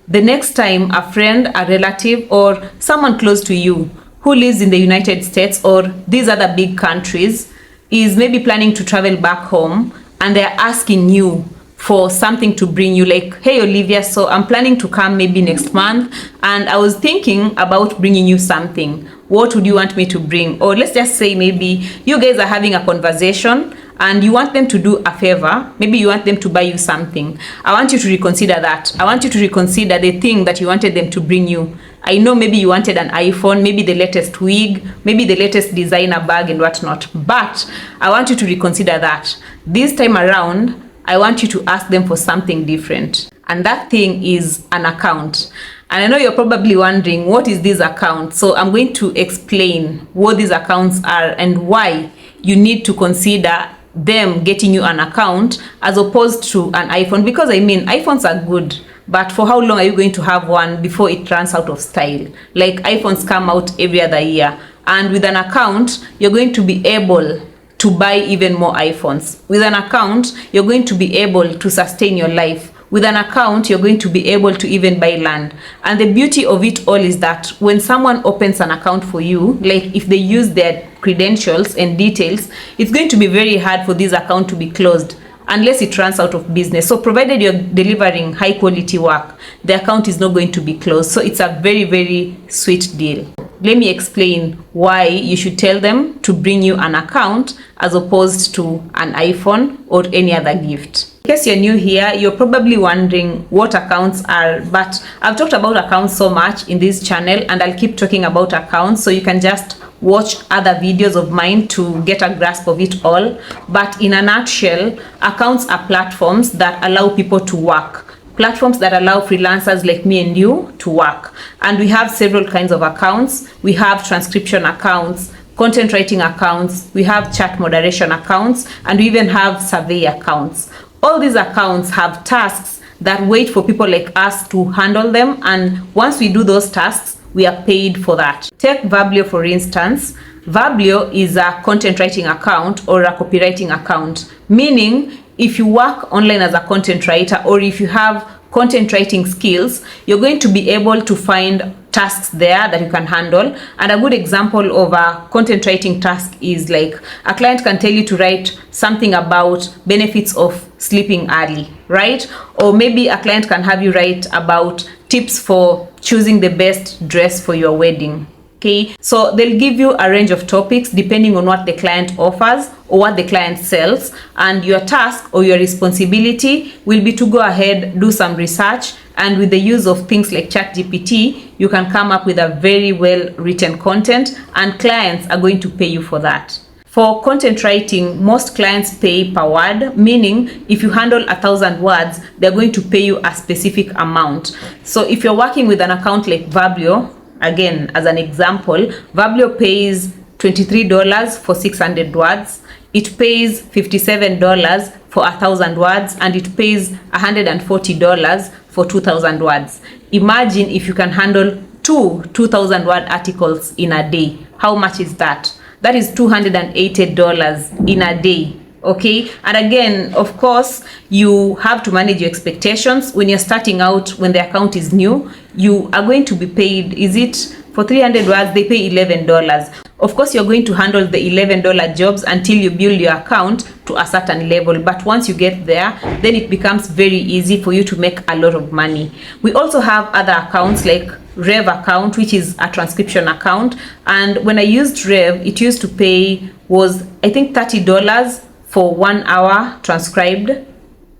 the next time a friend, a relative, or someone close to you who lives in the United States or these other big countries is maybe planning to travel back home, and they're asking you for something to bring you, like, hey Olivia, so I'm planning to come maybe next month and I was thinking about bringing you something. What would you want me to bring? Or let's just say maybe you guys are having a conversation and you want them to do a favor. Maybe you want them to buy you something. I want you to reconsider that. I want you to reconsider the thing that you wanted them to bring you. I know maybe you wanted an iPhone, maybe the latest wig, maybe the latest designer bag and whatnot. But I want you to reconsider that. This time around, I want you to ask them for something different. And that thing is an account. And I know you're probably wondering, what is this account? So I'm going to explain what these accounts are and why you need to consider them getting you an account as opposed to an iPhone. Because I mean, iPhones are good, but for how long are you going to have one before it runs out of style? Like, iPhones come out every other year. And with an account, you're going to be able to buy even more iPhones. With an account, you're going to be able to sustain your life. With an account, you're going to be able to even buy land. And the beauty of it all is that when someone opens an account for you, like if they use their credentials and details, it's going to be very hard for this account to be closed unless it runs out of business. So provided you're delivering high quality work, the account is not going to be closed. So it's a very, very sweet deal. Let me explain why you should tell them to bring you an account as opposed to an iPhone or any other gift. In case you're new here, you're probably wondering what accounts are, but I've talked about accounts so much in this channel and I'll keep talking about accounts, so you can just watch other videos of mine to get a grasp of it all. But in a nutshell, accounts are platforms that allow people to work. Platforms that allow freelancers like me and you to work. And we have several kinds of accounts. We have transcription accounts, content writing accounts, we have chat moderation accounts, and we even have survey accounts. All these accounts have tasks that wait for people like us to handle them, and once we do those tasks, we are paid for that. Take Vablio for instance. Vablio is a content writing account or a copywriting account, meaning if you work online as a content writer or if you have content writing skills, you're going to be able to find tasks there that you can handle. And a good example of a content writing task is like a client can tell you to write something about benefits of sleeping early, right? Or maybe a client can have you write about tips for choosing the best dress for your wedding. Okay, so they'll give you a range of topics depending on what the client offers or what the client sells, and your task or your responsibility will be to go ahead, do some research, and with the use of things like ChatGPT, you can come up with a very well written content, and clients are going to pay you for that. For content writing, most clients pay per word, meaning if you handle 1,000 words, they're going to pay you a specific amount. So if you're working with an account like Vablio, again, as an example, Vablio pays $23 for 600 words. It pays $57 for 1,000 words, and it pays $140 for 2,000 words. Imagine if you can handle two 2,000 word articles in a day. How much is that? That is $280 in a day. Okay, and again, of course, you have to manage your expectations. When you're starting out, when the account is new, you are going to be paid, is it for 300 words, they pay $11. Of course, you're going to handle the $11 jobs until you build your account to a certain level. But once you get there, then it becomes very easy for you to make a lot of money. We also have other accounts like Rev account, which is a transcription account. And when I used Rev, it used to pay was, I think, $30 for 1 hour transcribed.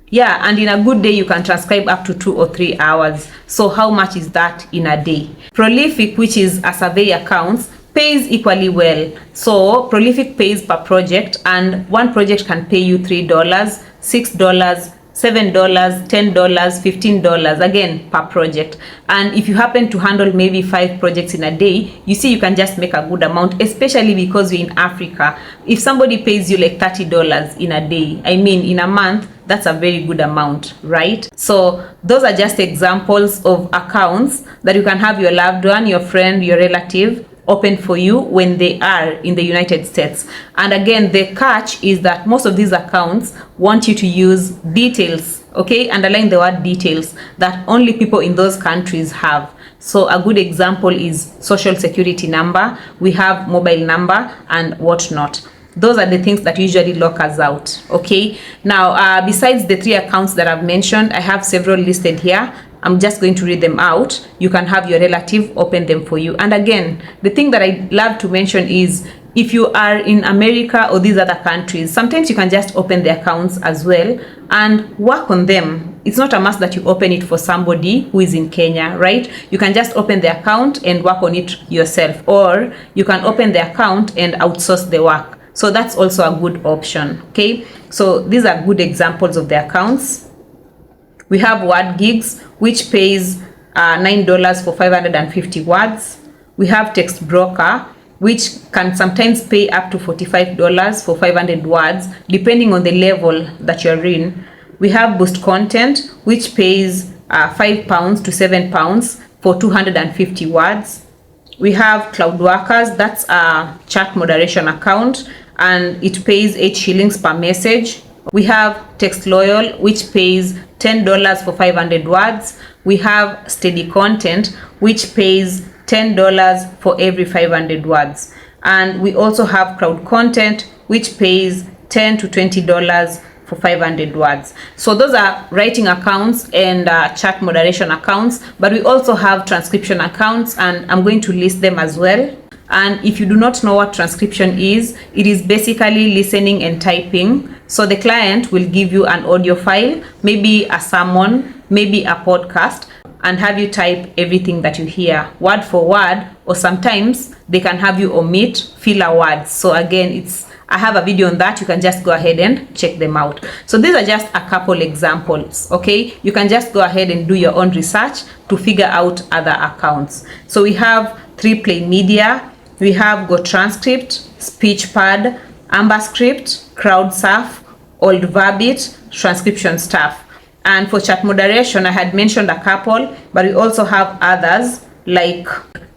Yeah, and in a good day you can transcribe up to 2 or 3 hours. So how much is that in a day? Prolific, which is a survey account, pays equally well. So Prolific pays per project, and one project can pay you $3, $6, $7, $10, $15, again per project. And if you happen to handle maybe 5 projects in a day, you see you can just make a good amount, especially because you're in Africa. If somebody pays you like $30 in a day, I mean in a month, that's a very good amount, right? So those are just examples of accounts that you can have your loved one, your friend, your relative open for you when they are in the United States. And again, the catch is that most of these accounts want you to use details, okay? Underline the word details, that only people in those countries have. So a good example is social security number, we have mobile number and whatnot. Those are the things that usually lock us out, okay? Now, besides the 3 accounts that I've mentioned, I have several listed here. I'm just going to read them out. You can have your relative open them for you. And again, the thing that I love to mention is if you are in America or these other countries, sometimes you can just open the accounts as well and work on them. It's not a must that you open it for somebody who is in Kenya, right? You can just open the account and work on it yourself, or you can open the account and outsource the work. So that's also a good option, okay? So these are good examples of the accounts. We have Word Gigs, which pays $9 for 550 words. We have Text Broker, which can sometimes pay up to $45 for 500 words, depending on the level that you're in. We have Boost Content, which pays £5 to £7 for 250 words. We have Cloud Workers, that's a chat moderation account, and it pays 8 shillings per message. We have Text Loyal, which pays $10 for 500 words. We have Steady Content, which pays $10 for every 500 words. And we also have Crowd Content, which pays $10 to $20 for 500 words. So those are writing accounts and chat moderation accounts, but we also have transcription accounts, and I'm going to list them as well. And if you do not know what transcription is, it is basically listening and typing. So the client will give you an audio file, maybe a sermon, maybe a podcast, and have you type everything that you hear word for word, or sometimes they can have you omit filler words. So again, I have a video on that. You can just go ahead and check them out. So these are just a couple examples, okay? You can just go ahead and do your own research to figure out other accounts. So we have 3Play Media, we have GoTranscript, SpeechPad, AmberScript, CrowdSurf, Old Verbit, Transcription Staff. And for chat moderation, I had mentioned a couple, but we also have others like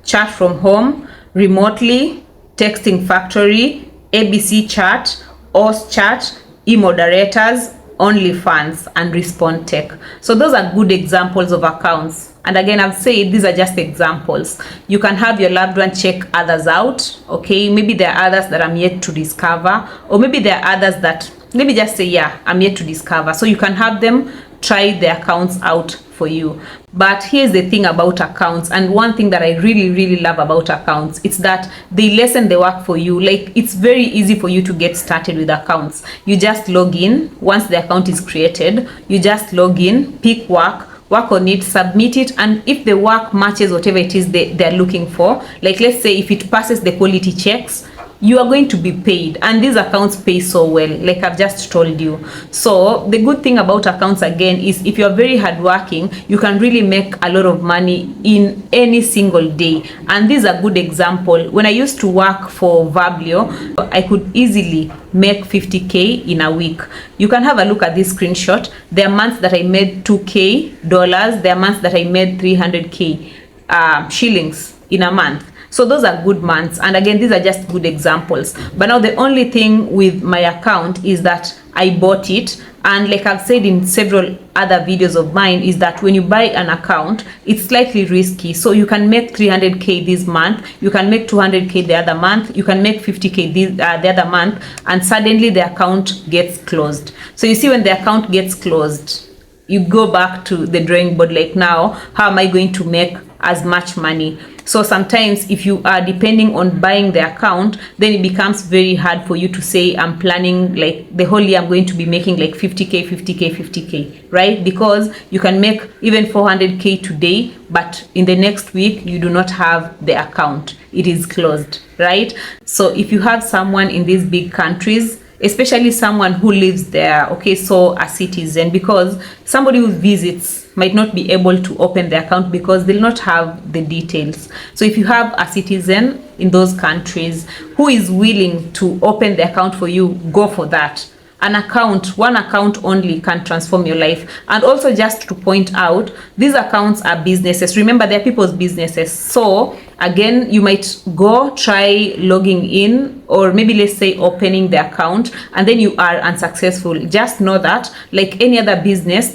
Chat from Home, Remotely, Texting Factory, ABC Chat, OS Chat, eModerators, OnlyFans, and Respond Tech. So those are good examples of accounts. And again, I've said these are just examples. You can have your loved one check others out, okay? Maybe there are others that I'm yet to discover, or maybe there are others that, let me just say, yeah, I'm yet to discover. So you can have them try the accounts out for you. But here's the thing about accounts, and one thing that I really love about accounts, it's that they lessen the work for you. Like, it's very easy for you to get started with accounts. You just log in. Once the account is created, you just log in, pick work on it, submit it, and if the work matches whatever it is they're looking for, like let's say if it passes the quality checks, you are going to be paid. And these accounts pay so well, like I've just told you. So the good thing about accounts again is if you're very hardworking, you can really make a lot of money in any single day. And this is a good example. When I used to work for Vablio, I could easily make 50k in a week. You can have a look at this screenshot. There are months that I made $2k. There are months that I made 300k shillings in a month. So those are good months. And again, these are just good examples. But now the only thing with my account is that I bought it. And like I've said in several other videos of mine, is that when you buy an account, it's slightly risky. So you can make 300k this month, you can make 200k the other month, you can make 50k the other month, and suddenly the account gets closed. So you see, when the account gets closed, you go back to the drawing board, like, now how am I going to make as much money? So sometimes if you are depending on buying the account, then it becomes very hard for you to say, I'm planning like the whole year I'm going to be making like 50k, right? Because you can make even 400k today, but in the next week you do not have the account, it is closed, right? So if you have someone in these big countries, especially someone who lives there, okay, so a citizen, because somebody who visits might not be able to open the account because they'll not have the details. So if you have a citizen in those countries who is willing to open the account for you, go for that. An account, one account only, can transform your life. And also, just to point out, these accounts are businesses. Remember, they're people's businesses. So Again, you might go try logging in, or maybe let's say opening the account, and then you are unsuccessful. Just know that, like any other business,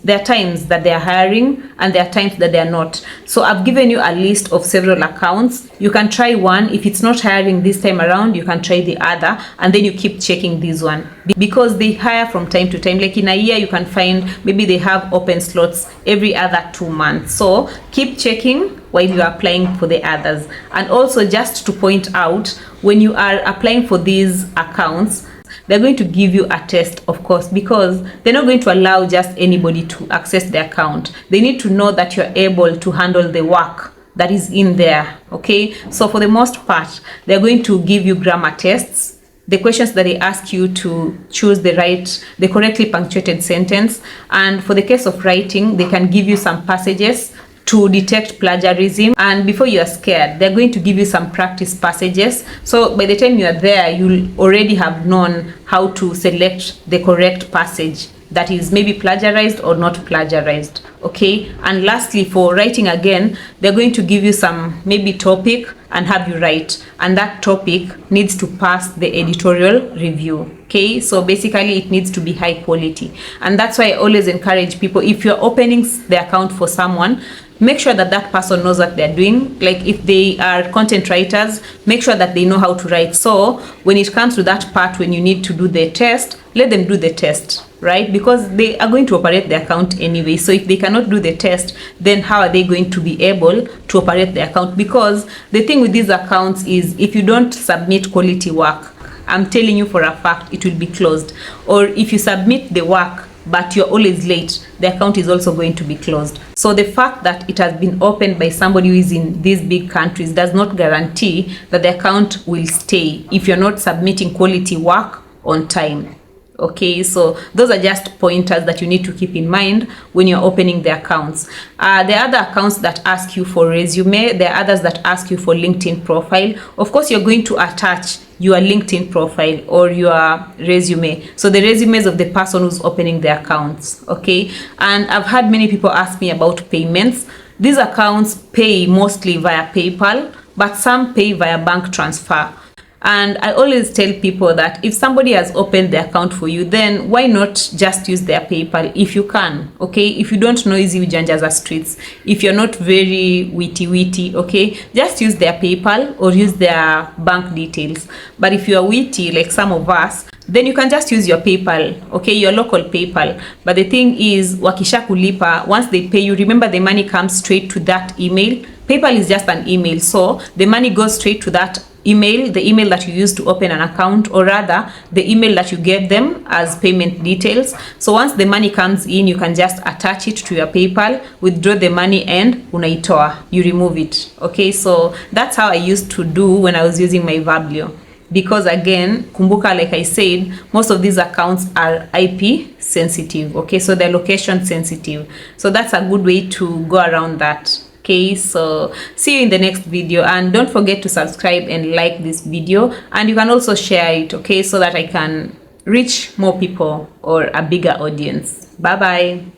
there are times that they are hiring and there are times that they are not. So I've given you a list of several accounts. You can try one. If it's not hiring this time around, you can try the other, and then you keep checking this one, because they hire from time to time. Like in a year, you can find maybe they have open slots every other 2 months. So keep checking while you are applying for the others. And also, just to point out, when you are applying for these accounts, they're going to give you a test, of course, because they're not going to allow just anybody to access the account. They need to know that you're able to handle the work that is in there. Okay, so for the most part, they're going to give you grammar tests, the questions that they ask you to choose the correctly punctuated sentence. And for the case of writing, they can give you some passages to detect plagiarism. And before you are scared, they're going to give you some practice passages. So by the time you are there, you'll already have known how to select the correct passage that is maybe plagiarized or not plagiarized. Okay, and lastly, for writing, again, they're going to give you some maybe topic and have you write, and that topic needs to pass the editorial review. Okay, so basically it needs to be high quality. And that's why I always encourage people, if you're opening the account for someone, make sure that that person knows what they're doing. Like if they are content writers, make sure that they know how to write. So when it comes to that part, when you need to do the test, let them do the test, right? Because they are going to operate the account anyway. So if they cannot do the test, then how are they going to be able to operate the account? Because the thing with these accounts is, if you don't submit quality work, I'm telling you for a fact, it will be closed. Or if you submit the work but you're always late, the account is also going to be closed. So the fact that it has been opened by somebody who is in these big countries does not guarantee that the account will stay if you're not submitting quality work on time. Okay, so those are just pointers that you need to keep in mind when you're opening the accounts. There are other accounts that ask you for resume. There are others that ask you for LinkedIn profile. Of course, you're going to attach your LinkedIn profile or your resume. So the resumes of the person who's opening the accounts. Okay, and I've had many people ask me about payments. These accounts pay mostly via PayPal, but some pay via bank transfer. And I always tell people that if somebody has opened the account for you, then why not just use their PayPal if you can? Okay, if you don't know easy ujanja za streets, if you're not very witty, okay, just use their PayPal or use their bank details. But if you are witty like some of us, then you can just use your PayPal, okay, your local PayPal. But the thing is, wakisha kulipa, once they pay you, remember the money comes straight to that email. PayPal is just an email, so the money goes straight to that email, the email that you use to open an account, or rather the email that you gave them as payment details. So once the money comes in, you can just attach it to your PayPal, withdraw the money, and unaitoa, you remove it. Okay, so that's how I used to do when I was using my Vablio. Because again, kumbuka, like I said, most of these accounts are IP sensitive. Okay, so they're location sensitive. So that's a good way to go around that. Okay, so see you in the next video, and don't forget to subscribe and like this video, and you can also share it, okay, so that I can reach more people or a bigger audience. Bye bye.